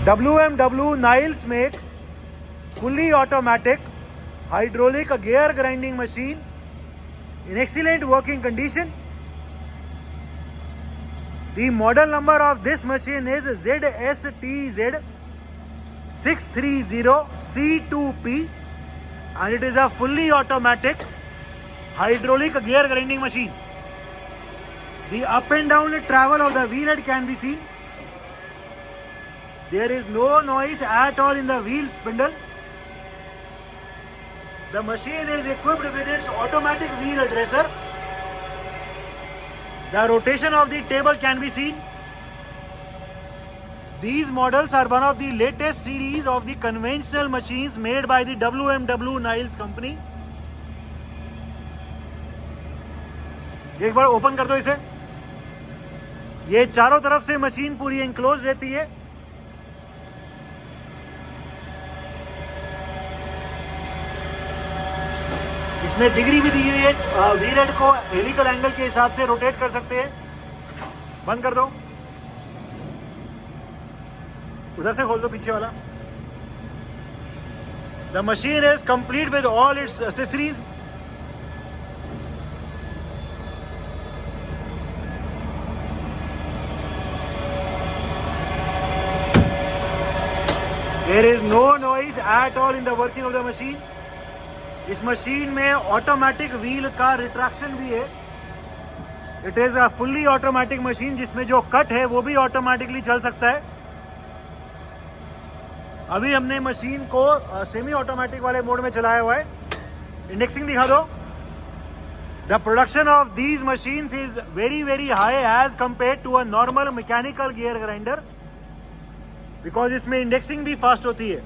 WMW Niles make fully automatic hydraulic gear grinding machine in excellent working condition. The model number of this machine is ZSTZ 630C2P and it is a fully automatic hydraulic gear grinding machine. The up and down travel of the wheel head can be seen. There is no noise at all in the wheel spindle. The machine is equipped with its automatic wheel addresser. The rotation of the table can be seen. These models are one of the latest series of the conventional machines made by the WMW Niles company. एक बार open कर दो इसे. ये चारों तरफ से machine पूरी enclose रहती है. इसमें डिग्री भी दी हुई है. व्हील हेड को हेलिकल एंगल के हिसाब से रोटेट कर सकते हैं. बंद कर दो. उधर से खोल दो पीछे वाला. The machine is complete with all it's accessories. There is no noise at all in the working of the machine. इस मशीन में ऑटोमेटिक व्हील का रिट्रैक्शन भी है. It is a fully automatic machine जिसमें जो कट है वो भी ऑटोमेटिकली चल सकता है. अभी हमने मशीन को सेमी ऑटोमेटिक वाले मोड में चलाया हुआ है. इंडेक्सिंग दिखा दो. The production of these machines is very high as compare to a normal mechanical gear grinder because इसमें इंडेक्सिंग भी फास्ट होती है.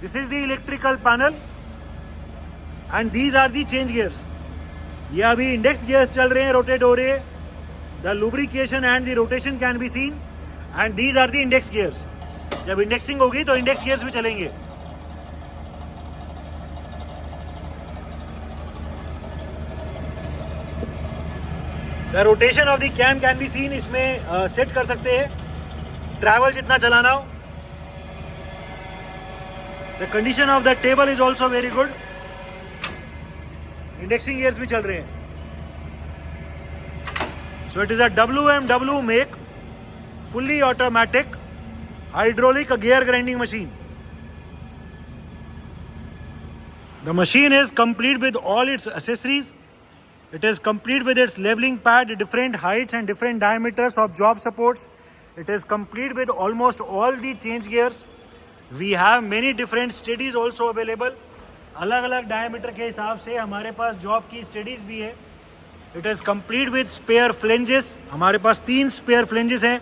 This is the electrical panel and these are the change gears. ये अभी index gears चल रहे हैं, rotate हो रहे हैं. The lubrication and the rotation can be seen and these are the index gears. जब इंडेक्सिंग होगी तो इंडेक्स गियर्स भी चलेंगे. The rotation of the cam can be seen. इसमें सेट कर सकते हैं ट्रैवल जितना चलाना हो. The condition of the table is also very good. Indexing gears भी चल रहे हैं. So it is a WMW make fully automatic hydraulic gear grinding machine. The machine is complete with all its accessories. It is complete with its leveling pad, different heights and different diameters of job supports. It is complete with almost all the change gears. We have many different steadies also available. अलग अलग diameter के हिसाब से हमारे पास job की स्टेडीज भी है. It is complete with spare flanges. हमारे पास 3 spare flanges हैं.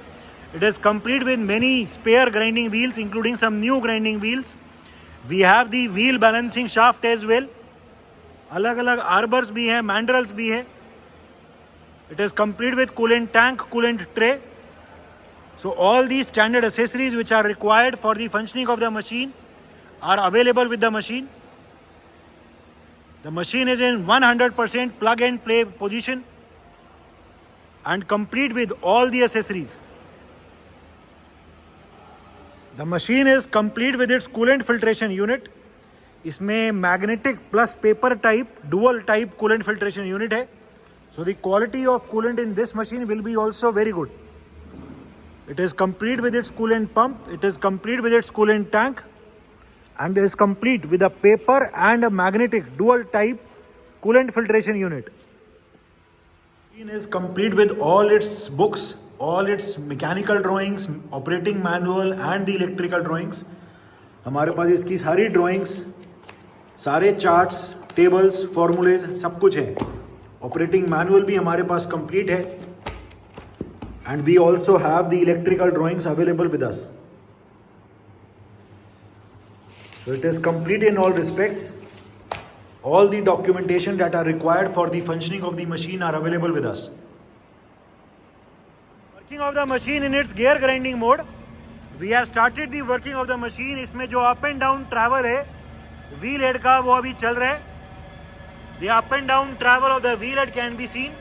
It is complete with many spare grinding wheels including some new grinding wheels. We have the wheel balancing shaft as well. अलग अलग arbors भी हैं, mandrels भी हैं. It is complete with coolant tank, coolant tray. So all these standard accessories which are required for the functioning of the machine are available with the machine. The machine is in 100% plug and play position and complete with all the accessories. The machine is complete with its coolant filtration unit. इसमें magnetic plus paper type dual type coolant filtration unit है. So the quality of coolant in this machine will be also very good. It is complete with its coolant pump. It is complete with its coolant tank and is complete with a paper and a magnetic dual type coolant filtration unit. Machine is complete with all its books, all its mechanical drawings, operating manual and the electrical drawings. हमारे पास इसकी सारी drawings, सारे charts, tables, formulas सब कुछ है. Operating manual भी हमारे पास complete है and we also have the electrical drawings available with us. So it is complete in all respects. All the documentation that are required for the functioning of the machine are available with us. Working of the machine in its gear grinding mode. We have started the working of the machine. इसमें जो up and down travel है wheel head का वो अभी चल रहा है. The up and down travel of the wheel head can be seen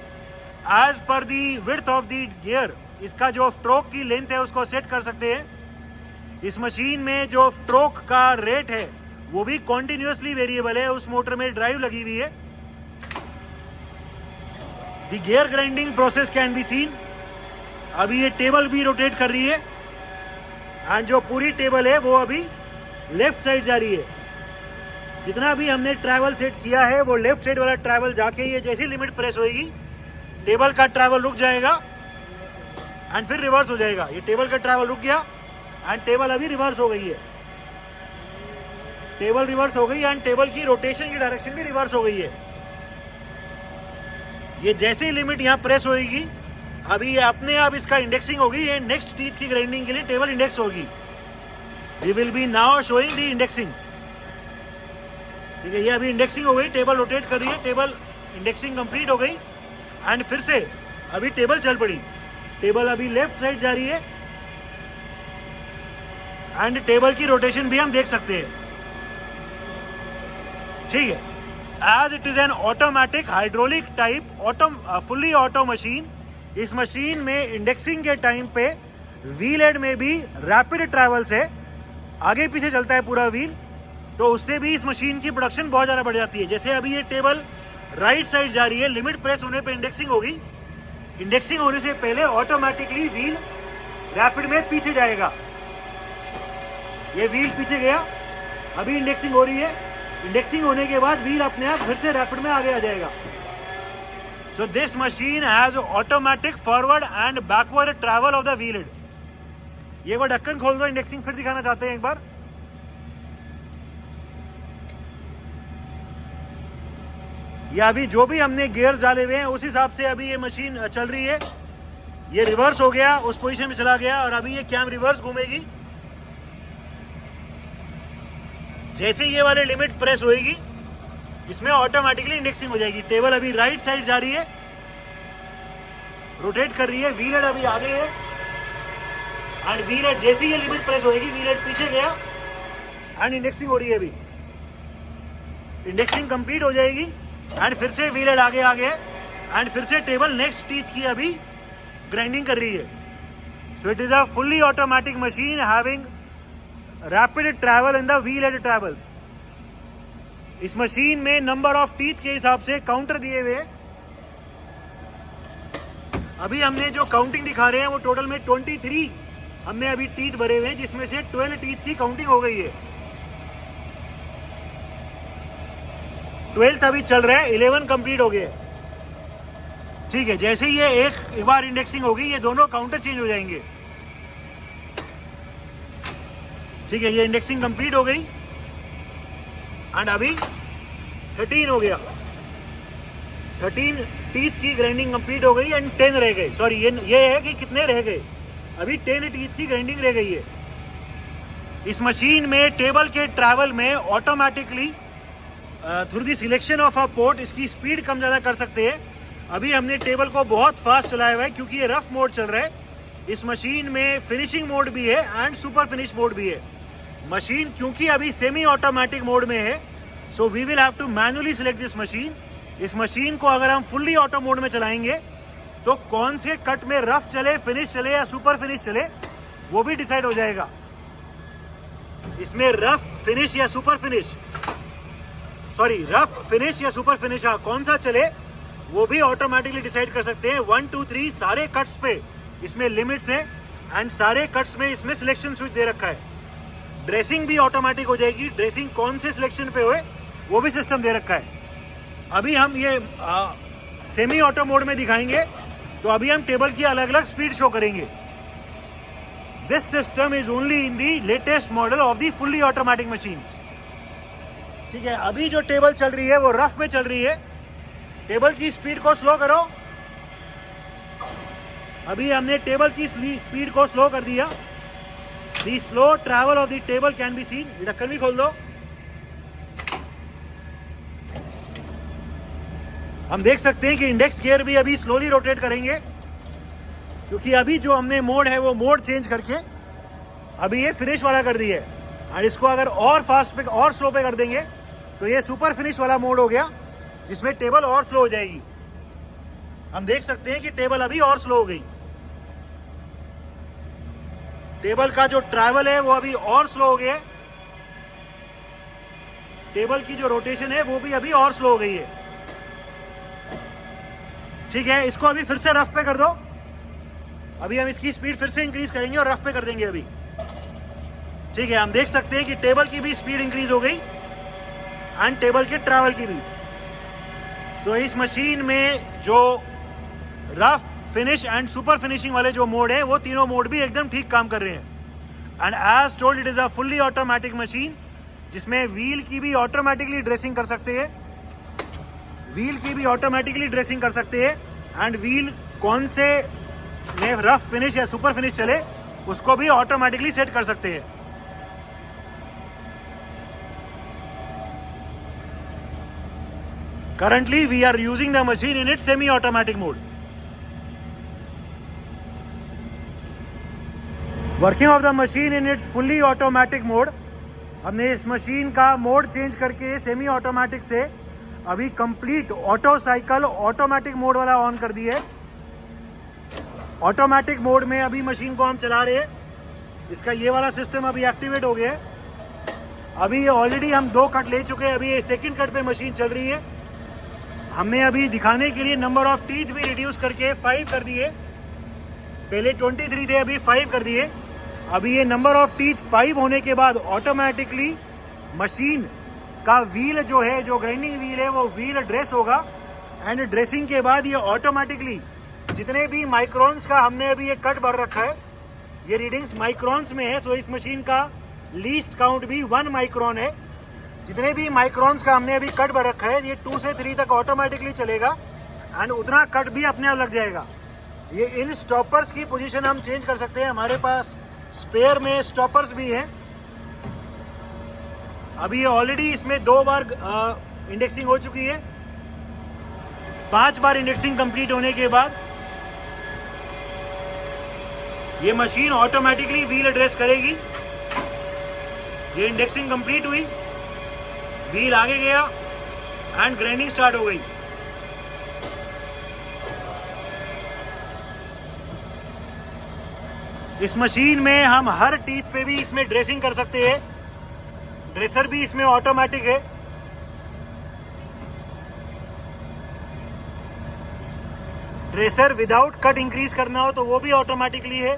as per the width of the gear. इसका जो stroke की length है उसको set कर सकते हैं. इस मशीन में जो स्ट्रोक का रेट है वो भी कॉन्टिन्यूसली वेरिएबल है, उस मोटर में ड्राइव लगी हुई है। The gear grinding process can be scene. अभी ये टेबल भी रोटेट कर रही है एंड जो पूरी टेबल है वो अभी लेफ्ट साइड जा रही है। जितना भी हमने ट्रैवल सेट किया है वो लेफ्ट साइड वाला ट्रैवल जाके ये जैसी लिमिट प्रेस होएगी टेबल का ट्रैवल रुक जाएगा एंड फिर रिवर्स हो जाएगा। ये टेबल का ट्रैवल रुक गया एंड टेबल अभी रिवर्स हो गई है। टेबल रिवर्स हो गई एंड टेबल की रोटेशन की डायरेक्शन भी रिवर्स हो गई है। ये जैसे ही लिमिट यहाँ प्रेस होगी अभी ये अपने आप इसका इंडेक्सिंग होगी। ये नेक्स्ट टीथ की ग्राइंडिंग के लिए टेबल इंडेक्स होगी। We will be now showing the indexing. ठीक है, ये अभी इंडेक्सिंग हो गई, टेबल रोटेट कर रही है, टेबल इंडेक्सिंग कंप्लीट हो गई एंड फिर से अभी टेबल चल पड़ी। टेबल अभी लेफ्ट साइड जा रही है एंड टेबल की रोटेशन भी हम देख सकते हैं। ठीक है, as it is an automatic hydraulic type fully auto machine, इस मशीन में इंडेक्सिंग के टाइम पे व्हील हेड में भी रैपिड ट्रैवल से आगे पीछे चलता है पूरा व्हील, तो उससे भी इस मशीन की प्रोडक्शन बहुत ज़्यादा बढ़ जाती है। जैसे अभी ये टेबल राइट साइड जा रही है, लिमिट प्रेस होने पे इंडेक्सिंग होगी। इंडेक्सिंग होने से पहले ऑटोमेटिकली व्हील रैपिड में पीछे जाएगा। ये व्हील पीछे गया, अभी इंडेक्सिंग हो रही है। इंडेक्सिंग होने के बाद व्हील अपने आप फिर से रैपिड में आगे आ जाएगा। So this machine has automatic forward and backward travel of the wheel head. ये वो ढक्कन खोल दो, इंडेक्सिंग फिर दिखाना चाहते हैं एक बार। या अभी जो भी हमने गियर डाले हुए हैं उस हिसाब से अभी ये मशीन चल रही है। ये रिवर्स हो गया, उस पोजीशन में चला गया और अभी ये कैम रिवर्स घूमेगी। जैसे ये वाले लिमिट प्रेस होएगी इसमें ऑटोमेटिकली इंडेक्सिंग हो जाएगी। टेबल अभी राइट साइड जा रही है, रोटेट कर रही है, व्हील हेड अभी आगे है एंड व्हील हेड जैसे ये लिमिट प्रेस होएगी व्हील हेड पीछे गया एंड इंडेक्सिंग हो रही है। अभी इंडेक्सिंग कंप्लीट हो जाएगी एंड फिर से व्हील हेड आगे आ गया एंड फिर से टेबल नेक्स्ट टीथ की अभी ग्राइंडिंग कर रही है। सो it is a fully automatic machine having rapid travel in the wheel head travels. इस मशीन में नंबर ऑफ टीथ के हिसाब से काउंटर दिए हुए। अभी हमने जो काउंटिंग दिखा रहे हैं वो टोटल में 23 हमने अभी टीथ भरे हुए हैं, जिसमें से 12 टीथ की काउंटिंग हो गई है। 12th अभी चल रहा है, 11 कंप्लीट हो गए। ठीक है, जैसे ही ये एक बार इंडेक्सिंग होगी ये दोनों काउंटर चेंज हो जाएंगे। ठीक है, ये इंडेक्सिंग कंप्लीट हो गई एंड अभी 13 हो गया। 13 टीथ की ग्राइंडिंग कंप्लीट हो गई एंड 10 रह गए। सॉरी, ये है कि कितने रह गए, अभी 10 टीथ की ग्राइंडिंग रह गई है। इस मशीन में टेबल के ट्रैवल में automatically through the selection of a port इसकी स्पीड कम ज़्यादा कर सकते हैं। अभी हमने टेबल को बहुत फास्ट चलाया हुआ है क्योंकि ये रफ मोड चल रहा है। इस मशीन में फिनिशिंग मोड भी है एंड सुपर फिनिश मोड भी है। मशीन क्योंकि अभी सेमी ऑटोमेटिक मोड में है, so we will have to manually select this machine. इस मशीन को अगर हम फुल्ली ऑटो मोड में चलाएंगे तो कौन से कट में रफ चले, फिनिश चले या सुपर फिनिश चले वो भी डिसाइड हो जाएगा। इसमें रफ फिनिश या super finish, sorry rough finish या सुपर फिनिश कौन सा चले वो भी ऑटोमेटिकली डिसाइड कर सकते हैं। 1 2 3 सारे कट्स पे इसमें लिमिट्स हैं एंड सारे कट्स में इसमें सिलेक्शन स्विच दे रखा है। ड्रेसिंग भी ऑटोमेटिक हो जाएगी, ड्रेसिंग कौन से सिलेक्शन पे होए वो भी सिस्टम दे रखा है। अभी हम ये सेमी ऑटो मोड में दिखाएंगे तो अभी हम टेबल की अलग अलग स्पीड शो करेंगे। This system is only in the latest model of the fully automatic machines. ठीक है, अभी जो टेबल चल रही है वो रफ में चल रही है। टेबल की स्पीड को स्लो करो। अभी हमने टेबल की स्पीड को स्लो कर दिया। The slow travel of the table can be seen. ढक्कन भी खोल दो। हम देख सकते हैं कि इंडेक्स गियर भी अभी स्लोली रोटेट करेंगे क्योंकि अभी जो हमने मोड है वो मोड चेंज करके अभी ये फिनिश वाला कर दिया है। और इसको अगर और फास्ट पे और स्लो पे कर देंगे तो ये सुपर फिनिश वाला मोड हो गया जिसमें टेबल और स्लो हो जाएगी। हम देख सकते हैं कि टेबल अभी और स्लो हो गई। टेबल का जो ट्रैवल है वो अभी और स्लो हो गया है, टेबल की जो रोटेशन है वो भी अभी और स्लो हो गई है। ठीक है, इसको अभी फिर से रफ पे कर दो। अभी हम इसकी स्पीड फिर से इंक्रीज करेंगे और रफ पे कर देंगे अभी। ठीक है, हम देख सकते हैं कि टेबल की भी स्पीड इंक्रीज हो गई एंड टेबल के ट्रैवल की भी। सो इस मशीन में जो rough, finish and super finishing वाले जो मोड है वो तीनों मोड भी एकदम ठीक काम कर रहे हैं। And as told it is a fully automatic machine जिसमें व्हील की भी ऑटोमेटिकली ड्रेसिंग कर सकते हैं, व्हील की भी ऑटोमेटिकली ड्रेसिंग कर सकते हैं एंड व्हील कौन से में रफ फिनिश या सुपर फिनिश चले उसको भी ऑटोमेटिकली सेट कर सकते हैं। Currently we are using the machine in its semi automatic mode. Working of the machine in its fully automatic mode, हमने इस मशीन का मोड चेंज करके सेमी ऑटोमेटिक से अभी complete auto cycle automatic mode वाला ऑन कर दिए। Automatic mode में अभी मशीन को हम चला रहे हैं। इसका ये वाला सिस्टम अभी एक्टिवेट हो गया है। अभी ऑलरेडी हम 2 कट ले चुके हैं, अभी सेकंड कट पे मशीन चल रही है। हमने अभी दिखाने के लिए नंबर ऑफ टीथ भी रिड्यूस करके 5 कर दिए। पहले 23 थे, अभी 5 कर दिए। अभी ये नंबर ऑफ टीथ 5 होने के बाद ऑटोमेटिकली मशीन का व्हील जो है, जो ग्राइंडिंग व्हील है, वो व्हील ड्रेस होगा एंड ड्रेसिंग के बाद ये ऑटोमेटिकली जितने भी माइक्रोन्स का हमने अभी ये कट भर रखा है, ये रीडिंग्स माइक्रोन्स में है। तो इस मशीन का लीस्ट काउंट भी 1 माइक्रोन है। जितने भी माइक्रोन्स का हमने अभी कट भर रखा है, ये 2 से 3 तक ऑटोमेटिकली चलेगा एंड उतना कट भी अपने आप लग जाएगा। ये इन स्टॉपर्स की पोजीशन हम चेंज कर सकते हैं। हमारे पास स्पेयर में स्टॉपर्स भी हैं। अभी ये ऑलरेडी इसमें 2 बार इंडेक्सिंग हो चुकी है। 5 बार इंडेक्सिंग कंप्लीट होने के बाद ये मशीन ऑटोमेटिकली व्हील एड्रेस करेगी। ये इंडेक्सिंग कंप्लीट हुई, व्हील आगे गया एंड ग्राइंडिंग स्टार्ट हो गई। इस मशीन में हम हर टीथ पे भी इसमें ड्रेसिंग कर सकते हैं। ड्रेसर भी इसमें ऑटोमेटिक है। ड्रेसर विदाउट कट इंक्रीज करना हो तो वो भी ऑटोमेटिकली है।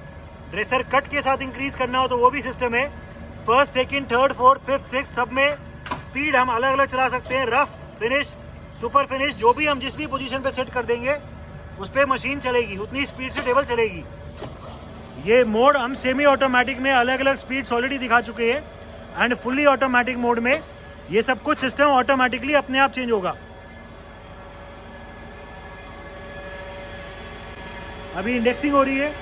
ड्रेसर कट के साथ इंक्रीज करना हो तो वो भी सिस्टम है। First, second, third, fourth, fifth, six सब में स्पीड हम अलग अलग चला सकते हैं। रफ, फिनिश, सुपर फिनिश, जो भी हम जिस भी पोजीशन पे सेट कर देंगे उस पर मशीन चलेगी, उतनी स्पीड से टेबल चलेगी। ये मोड हम सेमी ऑटोमेटिक में अलग अलग स्पीड्स ऑलरेडी दिखा चुके हैं एंड फुल्ली ऑटोमेटिक मोड में ये सब कुछ सिस्टम ऑटोमेटिकली अपने आप चेंज होगा। अभी इंडेक्सिंग हो रही है।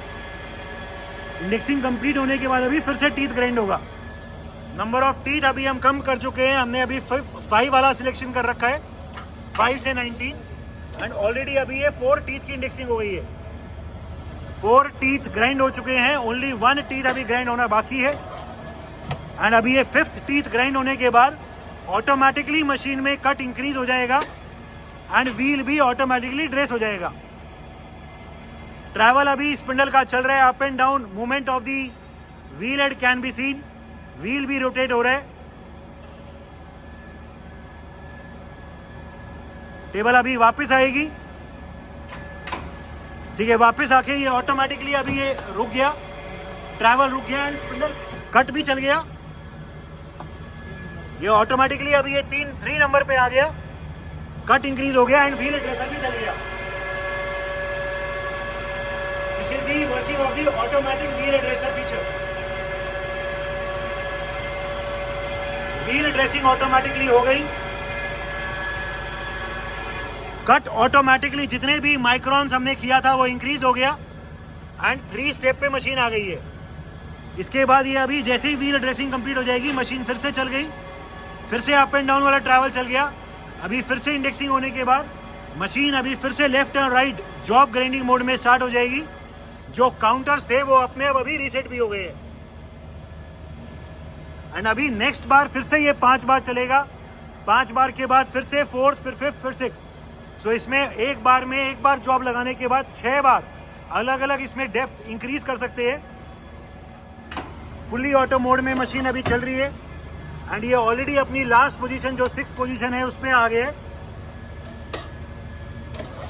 इंडेक्सिंग कंप्लीट होने के बाद अभी फिर से टीथ ग्राइंड होगा। नंबर ऑफ टीथ अभी हम कम कर चुके हैं। हमने अभी 5 वाला सिलेक्शन कर रखा है, 5 से 19 एंड ऑलरेडी अभी ये 4 टीथ की इंडेक्सिंग हो गई है। 4 टीथ ग्राइंड हो चुके हैं, ओनली 1 टीथ अभी ग्राइंड होना बाकी है एंड अभी ये 5th टीथ ग्राइंड होने के बाद ऑटोमेटिकली मशीन में कट इंक्रीज हो जाएगा एंड व्हील भी ऑटोमेटिकली ड्रेस हो जाएगा। ट्रैवल अभी स्पिंडल का चल रहा है, up and down movement of the wheel head can be scene. Wheel भी रोटेट हो रहा है। टेबल अभी वापस आएगी। ठीक है, वापस आके ये ऑटोमेटिकली अभी ये रुक गया, ट्रैवल रुक गया एंड स्पिंडल कट भी चल गया। ये ऑटोमेटिकली अभी ये 3 नंबर पे आ गया, कट इंक्रीज हो गया एंड व्हील ड्रेसर भी चल गया। This is the working of the automatic wheel dresser feature. Wheel dressing automatically हो गई। कट ऑटोमेटिकली जितने भी माइक्रोन्स हमने किया था वो इंक्रीज हो गया एंड 3 स्टेप पे मशीन आ गई है। इसके बाद ये अभी जैसे ही व्हील ड्रेसिंग कंप्लीट हो जाएगी, मशीन फिर से चल गई, फिर से अप एंड डाउन वाला ट्रैवल चल गया। अभी फिर से इंडेक्सिंग होने के बाद मशीन अभी फिर से left and right job grinding mode में स्टार्ट हो जाएगी। जो काउंटर्स थे वो अपने आप अभी रीसेट भी हो गए हैं एंड अभी नेक्स्ट बार फिर से ये 5 बार चलेगा। 5 बार के बाद फिर से 4th, फिर 5th, फिर 6th। सो इसमें एक बार जॉब लगाने के बाद 6 बार अलग अलग इसमें डेप्थ इंक्रीज कर सकते हैं। फुल्ली ऑटो मोड में मशीन अभी चल रही है एंड ये ऑलरेडी अपनी लास्ट पोजीशन जो 6th पोजीशन है उसमें आ गए।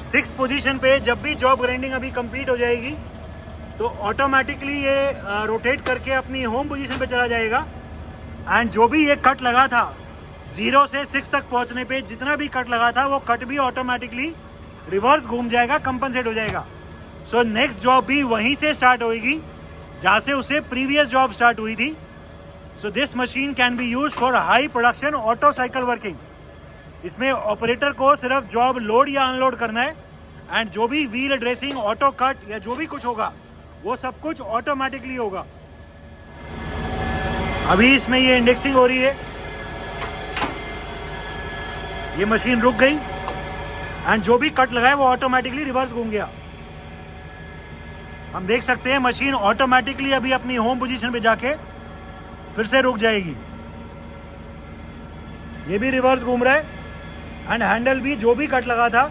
6th पोजीशन पे जब भी जॉब ग्राइंडिंग अभी कंप्लीट हो जाएगी तो ऑटोमेटिकली ये रोटेट करके अपनी होम पोजीशन पे चला जाएगा एंड जो भी ये कट लगा था 0 से 6 तक पहुंचने पे जितना भी कट लगा था वो कट भी ऑटोमेटिकली रिवर्स घूम जाएगा, कंपनसेट हो जाएगा। सो नेक्स्ट जॉब भी वहीं से स्टार्ट होगी जहाँ से उसे प्रीवियस जॉब स्टार्ट हुई थी। So this machine can be use for high production auto cycle working. इसमें ऑपरेटर को सिर्फ जॉब लोड या अनलोड करना है एंड जो भी व्हील ड्रेसिंग, ऑटो कट या जो भी कुछ होगा वो सब कुछ ऑटोमेटिकली होगा। अभी इसमें ये इंडेक्सिंग हो रही है, ये मशीन रुक गई एंड जो भी कट लगा है वो ऑटोमेटिकली रिवर्स घूम गया। हम देख सकते हैं मशीन ऑटोमेटिकली अभी अपनी होम पोजीशन पे जाके फिर से रुक जाएगी। ये भी रिवर्स घूम रहा है एंड हैंडल भी जो भी कट लगा था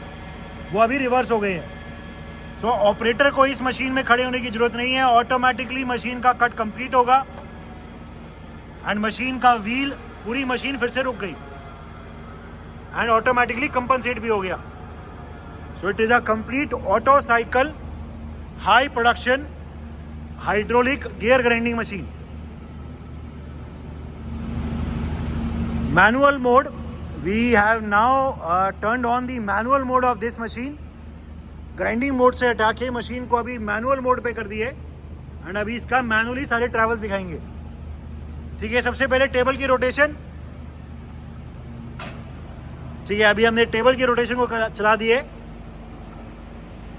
वो अभी रिवर्स हो गए हैं। सो ऑपरेटर को इस मशीन में खड़े होने की जरूरत नहीं है, ऑटोमेटिकली मशीन का कट कंप्लीट होगा एंड मशीन का व्हील, पूरी मशीन फिर से रुक गई एंड ऑटोमेटिकली कंपनसेट भी हो गया। So it is a complete auto cycle high production hydraulic gear grinding machine. Manual mode, we have now turned on the manual mode of this machine. Grinding mode से हटा के machine को अभी manual mode पे कर दिए and अभी इसका मैनुअली सारे ट्रैवल्स दिखाएंगे। ठीक है, सबसे पहले टेबल की रोटेशन। ठीक है, अभी हमने टेबल की रोटेशन को चला दिए।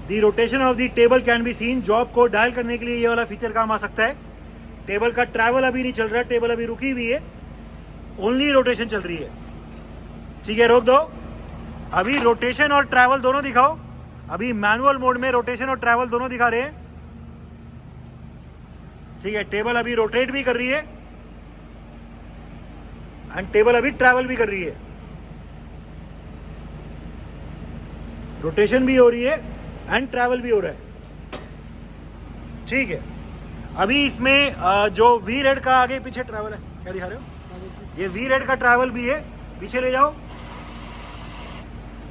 The rotation of the table can be seen. Job को डायल करने के लिए ये वाला फीचर काम आ सकता है। टेबल का ट्रैवल अभी नहीं चल रहा है, टेबल अभी रुकी हुई है, ओनली रोटेशन चल रही है। ठीक है, रोक दो। अभी रोटेशन और ट्रैवल दोनों दिखाओ। अभी मैनुअल मोड में रोटेशन और ट्रैवल दोनों दिखा रहे हैं। ठीक है, टेबल अभी रोटेट भी कर रही है एंड टेबल अभी ट्रैवल भी कर रही है। रोटेशन भी हो रही है एंड ट्रैवल भी हो रहा है। ठीक है, अभी इसमें जो व्हील हेड का आगे पीछे ट्रैवल है, क्या दिखा रहे हो? ये व्हील हेड का ट्रैवल भी है, पीछे ले जाओ,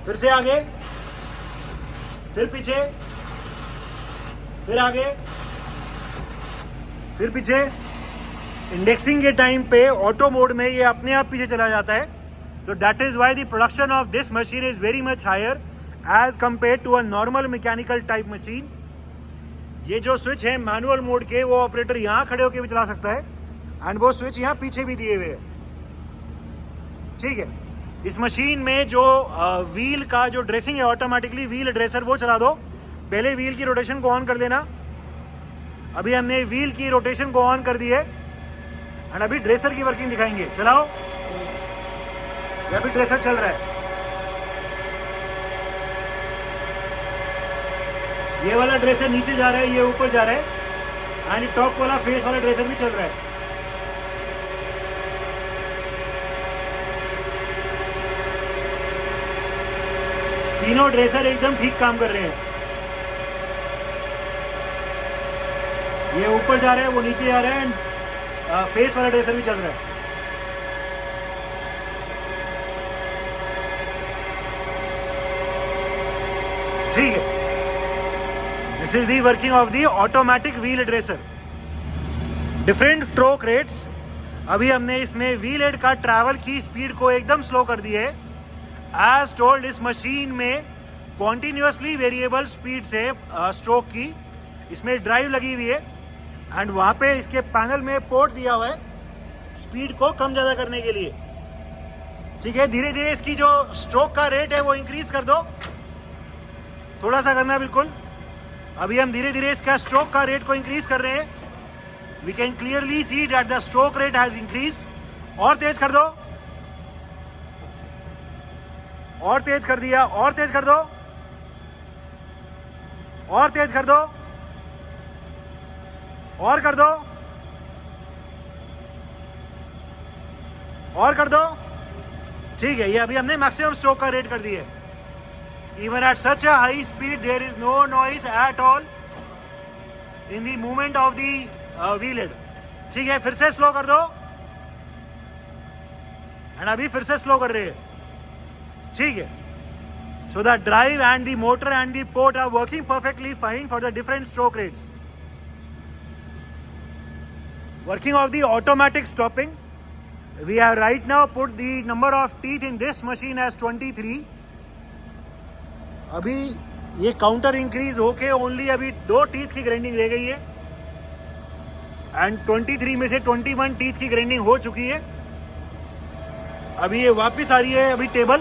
फिर से आगे, फिर पीछे, फिर आगे, फिर पीछे। इंडेक्सिंग के टाइम पे ऑटो मोड में ये अपने आप पीछे चला जाता है। So that is why the production of this machine is very much higher as compare to a normal mechanical type machine. ये जो स्विच है मैनुअल मोड के, वो ऑपरेटर यहाँ खड़े होकर भी चला सकता है एंड वो स्विच यहाँ पीछे भी दिए हुए हैं। ठीक है, इस मशीन में जो व्हील का जो ड्रेसिंग है ऑटोमेटिकली व्हील ड्रेसर वो चला दो। पहले व्हील की रोटेशन को ऑन कर देना। अभी हमने व्हील की रोटेशन को ऑन कर दी है एंड अभी ड्रेसर की वर्किंग दिखाएंगे। चलाओ, ये अभी ड्रेसर चल रहा है। ये वाला ड्रेसर नीचे जा रहा है, ये ऊपर जा रहा है एंड टॉप वाला फेस वाला ड्रेसर भी चल रहा है। तीनों ड्रेसर एकदम ठीक काम कर रहे हैं। ये ऊपर जा रहा है, वो नीचे जा रहा है एंड फेस वाला ड्रेसर भी चल रहा है। ठीक है, this is the working of the automatic wheel dresser. Different stroke rates. अभी हमने इसमें व्हील हेड का ट्रैवल की स्पीड को एकदम स्लो कर दी है। एज टोल्ड, इस मशीन में कॉन्टिन्यूसली वेरिएबल स्पीड से स्ट्रोक की इसमें ड्राइव लगी हुई है एंड वहां पे इसके पैनल में पोर्ट दिया हुआ है स्पीड को कम ज्यादा करने के लिए। ठीक है, धीरे धीरे इसकी जो स्ट्रोक का रेट है वो इंक्रीज कर दो, थोड़ा सा करना बिल्कुल। अभी हम धीरे धीरे इसका स्ट्रोक का रेट को इंक्रीज कर रहे हैं। We can clearly see that the stroke rate has increased. और तेज कर दो, और तेज कर दिया, और तेज कर दो, और तेज कर दो, और कर दो, और कर दो। ठीक है, ये अभी हमने मैक्सिमम स्ट्रोक का रेट कर दिया है। Even at such a high speed, there is no noise at all in the movement of the wheel head. ठीक है, फिर से स्लो कर दो, एंड अभी फिर से स्लो कर रहे हैं, ठीक है। So the drive and the motor and the port are working perfectly fine for the different stroke rates. Working of the automatic stopping, we have right now put the number of teeth in this machine as 23. अभी ये counter increase होके only अभी 2 teeth की grinding रह गई है, and 23 में से 21 टीथ की ग्राइंडिंग हो चुकी है. अभी ये वापस आ रही है. अभी टेबल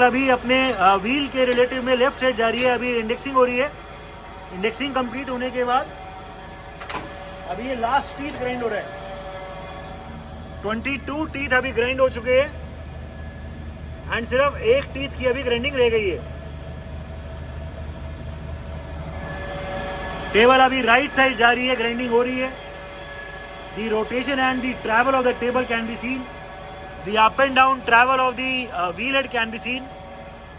अभी अपने व्हील के रिलेटिव में लेफ्ट साइड जा रही है. अभी इंडेक्सिंग हो रही है. इंडेक्सिंग कंप्लीट होने के बाद अभी ये लास्ट टीथ ग्राइंड हो रहा है. 22 टीथ अभी ग्राइंड हो चुके हैं, एंड सिर्फ 1 टीथ की अभी ग्राइंडिंग रह गई है. टेबल अभी राइट साइड जा रही है, ग्राइंडिंग हो रही है. The rotation and the travel of the table can be scene. The up and down travel of the wheel head can be scene.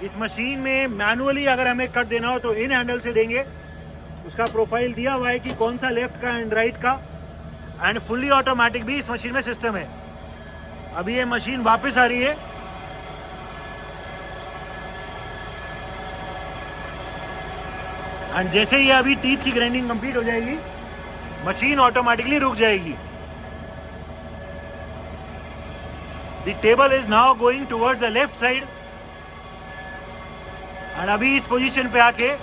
इस मशीन में मैनुअली अगर हमें कट देना हो तो इन हैंडल से देंगे. उसका प्रोफाइल दिया हुआ है कि कौन सा लेफ्ट का एंड राइट का, एंड फुल्ली ऑटोमेटिक भी इस मशीन में सिस्टम है. अभी ये मशीन वापस आ रही है. एंड जैसे ही अभी टीथ की ग्राइंडिंग कंप्लीट हो जाएगी, मशीन ऑटोमेटिकली रुक जाएगी. The table is now going towards the left side, and अभी इस पोजीशन पे आके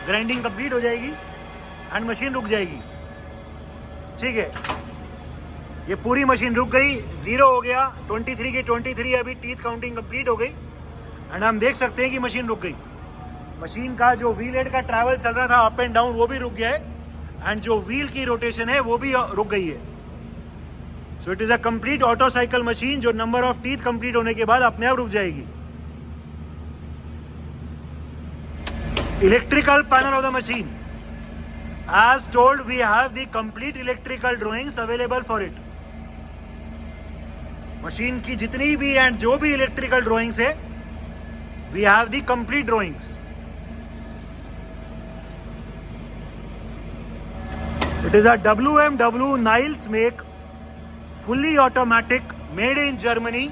ग्राइंडिंग कंप्लीट हो जाएगी एंड मशीन रुक जाएगी. ठीक है, ये पूरी मशीन रुक गई, 0 हो गया. 23 के 23 अभी टीथ काउंटिंग कंप्लीट हो गई, एंड हम देख सकते हैं कि मशीन रुक गई. मशीन का जो व्हील हेड का ट्रैवल चल रहा था अप एंड डाउन, वो भी रुक गया है, एंड जो व्हील की रोटेशन है वो भी रुक गई है. सो it is a complete auto cycle machine, जो नंबर ऑफ टीथ कंप्लीट होने के बाद अपने आप रुक जाएगी. Electrical panel of the machine. As told, we have the complete electrical drawings available for it. Machine की जितनी भी एंड जो भी इलेक्ट्रिकल ड्राइंग्स है, we have the complete drawings. It is a WMW Niles make, fully automatic, made in Germany,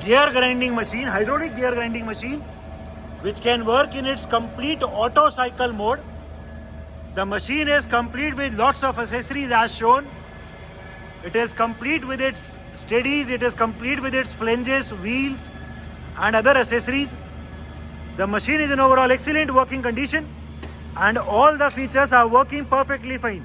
gear grinding machine, hydraulic gear grinding machine, which can work in its complete auto cycle mode. The machine is complete with lots of accessories as shown. It is complete with its steadies, it is complete with its flanges, wheels and other accessories. The machine is in overall excellent working condition, and all the features are working perfectly fine.